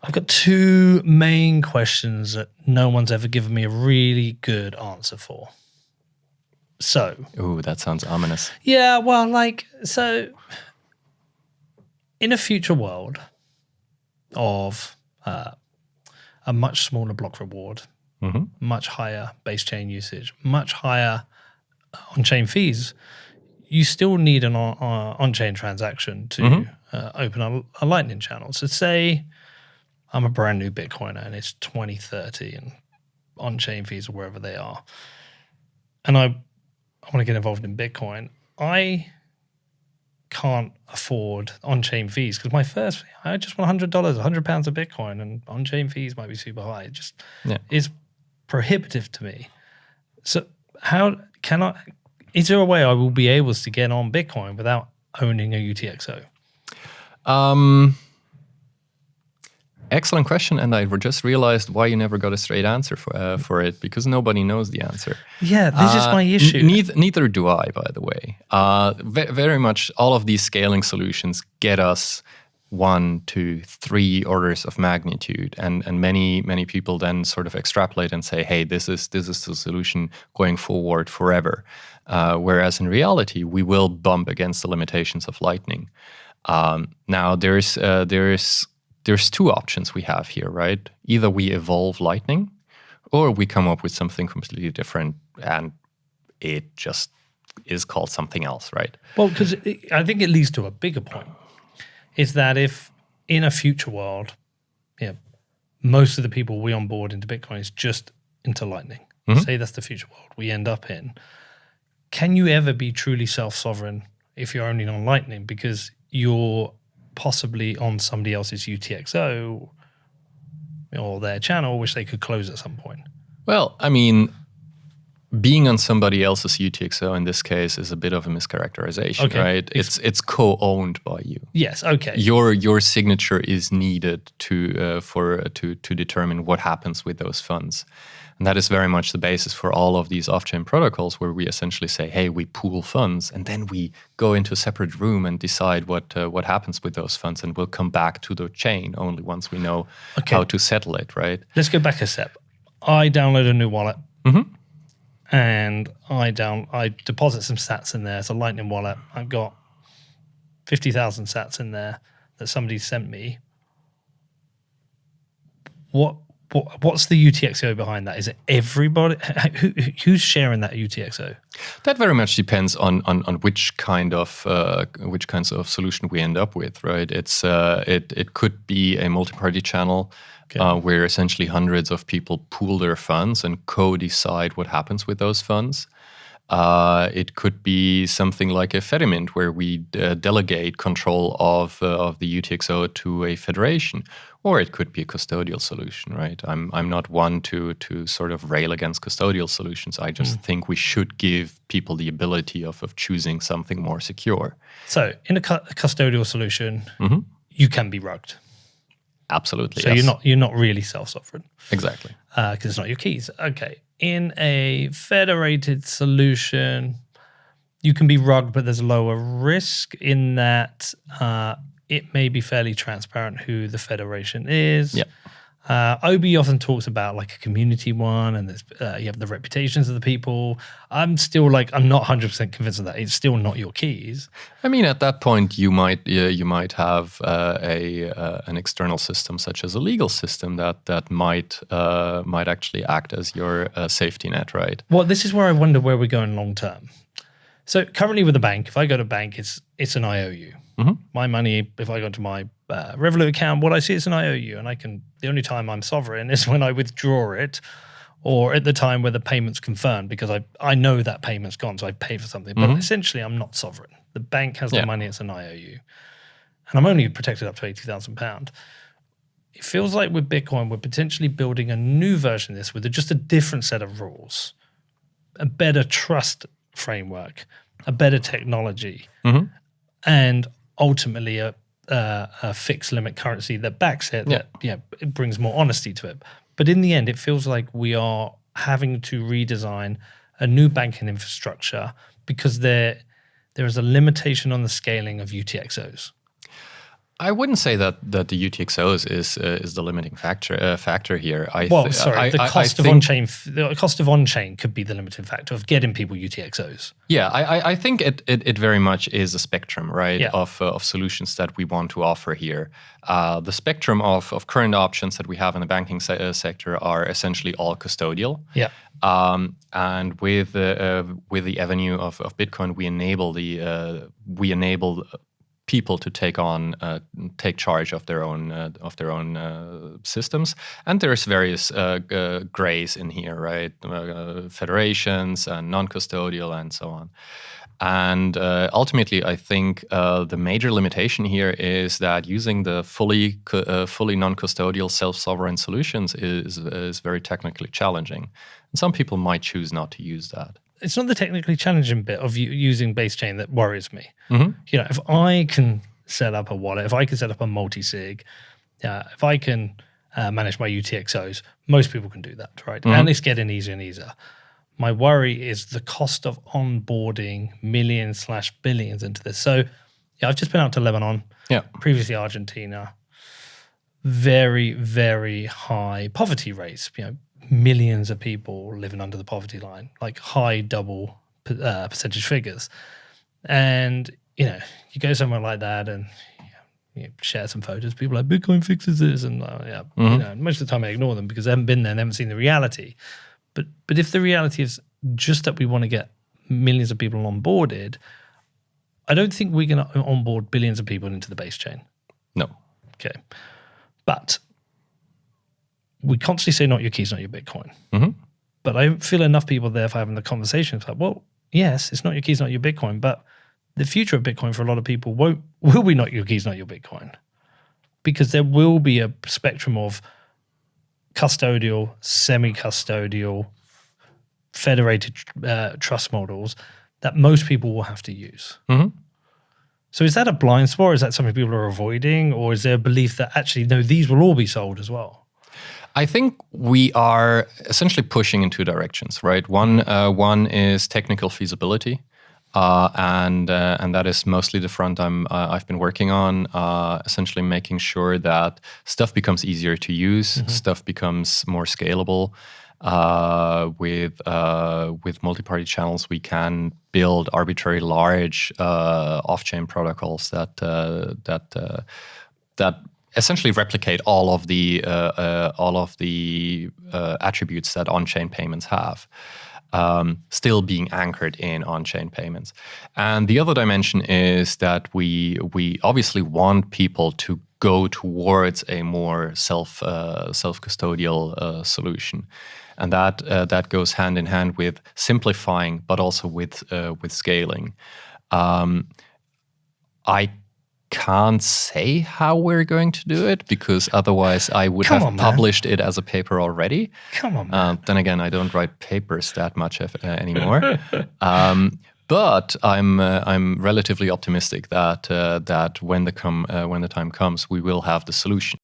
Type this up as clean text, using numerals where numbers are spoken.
I've got two main questions that no one's ever given me a really good answer for. So. Ooh, that sounds ominous. Yeah, well, so in a future world of a much smaller block reward, much higher base chain usage, much higher on-chain fees, you still need an on-chain transaction to open a Lightning channel. So say I'm a brand new Bitcoiner and it's 2030 and on-chain fees are wherever they are. And I want to get involved in Bitcoin. I can't afford on-chain fees because I just want $100, £100 of Bitcoin, and on-chain fees might be super high. It just is prohibitive to me. So is there a way I will be able to get on Bitcoin without owning a UTXO? Excellent question, and I just realized why you never got a straight answer for it, because nobody knows the answer. Yeah, this is my issue. Neither do I, by the way. Very much all of these scaling solutions get us 1, 2, 3 orders of magnitude, and many people then sort of extrapolate and say, hey, this is the solution going forward forever. Whereas in reality, we will bump against the limitations of Lightning. Now there's two options we have here, right? Either we evolve Lightning, or we come up with something completely different, and it just is called something else, right? Well, because I think it leads to a bigger point, is that if in a future world, most of the people we onboard into Bitcoin is just into Lightning, say that's the future world we end up in, can you ever be truly self-sovereign if you're only on Lightning because you're possibly on somebody else's UTXO or their channel, which they could close at some point? Well, I mean, being on somebody else's UTXO in this case is a bit of a mischaracterization, right? It's co-owned by you. Yes, okay. Your signature is needed to determine what happens with those funds. And that is very much the basis for all of these off-chain protocols, where we essentially say, hey, we pool funds, and then we go into a separate room and decide what happens with those funds, and we'll come back to the chain only once we know how to settle it, right? Let's go back a step. I download a new wallet, and I deposit some sats in there. It's a Lightning wallet. I've got 50,000 sats in there that somebody sent me. What's the UTXO behind that? Is it everybody? Who's sharing that UTXO? That very much depends on which kinds of solution we end up with, right? It could be a multi-party channel where essentially hundreds of people pool their funds and co-decide what happens with those funds. It could be something like a fedimint, where we delegate control of the UTXO to a federation, or it could be a custodial solution, right? I'm not one to sort of rail against custodial solutions. I just think we should give people the ability of choosing something more secure. So in a custodial solution, you can be rugged. Absolutely. So yes. you're not really self-sovereign. Exactly. Because it's not your keys. Okay. In a federated solution, you can be rugged, but there's lower risk in that it may be fairly transparent who the federation is. Yeah. OB often talks about like a community one, and there's you have the reputations of the people. I'm still I'm not 100% convinced of that. It's still not your keys. I mean, at that point, you might have an external system, such as a legal system, that might actually act as your safety net, right? Well, this is where I wonder where we're going long term. So currently with a bank, if I go to a bank, it's an IOU. My money, if I go to my Revolut account, what I see is an IOU, and the only time I'm sovereign is when I withdraw it, or at the time where the payment's confirmed, because I know that payment's gone, so I pay for something. But essentially, I'm not sovereign. The bank has the money; it's an IOU, and I'm only protected up to £80,000. It feels like with Bitcoin, we're potentially building a new version of this with just a different set of rules, a better trust framework, a better technology, and ultimately a fixed limit currency that backs it. It brings more honesty to it. But in the end, it feels like we are having to redesign a new banking infrastructure because there is a limitation on the scaling of UTXOs. I wouldn't say that the UTXOs is the limiting factor here. The cost of on-chain could be the limiting factor of getting people UTXOs. Yeah, I think it very much is a spectrum, right, Yeah. of solutions that we want to offer here. The spectrum of current options that we have in the banking sector are essentially all custodial. Yeah. And with the avenue of Bitcoin, we enable people to take charge of their own systems, and there's various grays in here, right? Federations and non-custodial and so on. And ultimately, I think the major limitation here is that using the fully non-custodial self-sovereign solutions is very technically challenging, and some people might choose not to use that. It's not the technically challenging bit of using base chain that worries me. Mm-hmm. You know, if I can set up a wallet, if I can set up a multi-sig, if I can manage my UTXOs, most people can do that, right? Mm-hmm. And it's getting easier and easier. My worry is the cost of onboarding millions/billions into this. So, yeah, I've just been out to Lebanon, previously Argentina. Very, very high poverty rates. You know, millions of people living under the poverty line, like high double percentage figures. And, you know, you go somewhere like that and you share some photos, people are like, Bitcoin fixes this. And, you know, most of the time I ignore them because they haven't been there and haven't seen the reality. But if the reality is just that we want to get millions of people onboarded, I don't think we're going to onboard billions of people into the base chain. No. Okay. But we constantly say, not your keys, not your Bitcoin. Mm-hmm. But I feel enough people there for having the conversation. It's like, well, yes, it's not your keys, not your Bitcoin, but the future of Bitcoin for a lot of people will be not your keys, not your Bitcoin. Because there will be a spectrum of custodial, semi-custodial, federated trust models that most people will have to use. Mm-hmm. So is that a blind spot, or is that something people are avoiding, or is there a belief that actually, no, these will all be sold as well? I think we are essentially pushing in two directions, right? One is technical feasibility, and that is mostly the front I've been working on. Essentially, making sure that stuff becomes easier to use, stuff becomes more scalable. With multi-party channels, we can build arbitrary large off-chain protocols that essentially replicate all of the attributes that on-chain payments have, still being anchored in on-chain payments. And the other dimension is that we obviously want people to go towards a more self-custodial solution, and that goes hand in hand with simplifying, but also with scaling. I can't say how we're going to do it because otherwise I would have published it as a paper already. Come on, man. Then again, I don't write papers that much anymore. But I'm relatively optimistic that when the time comes, we will have the solution.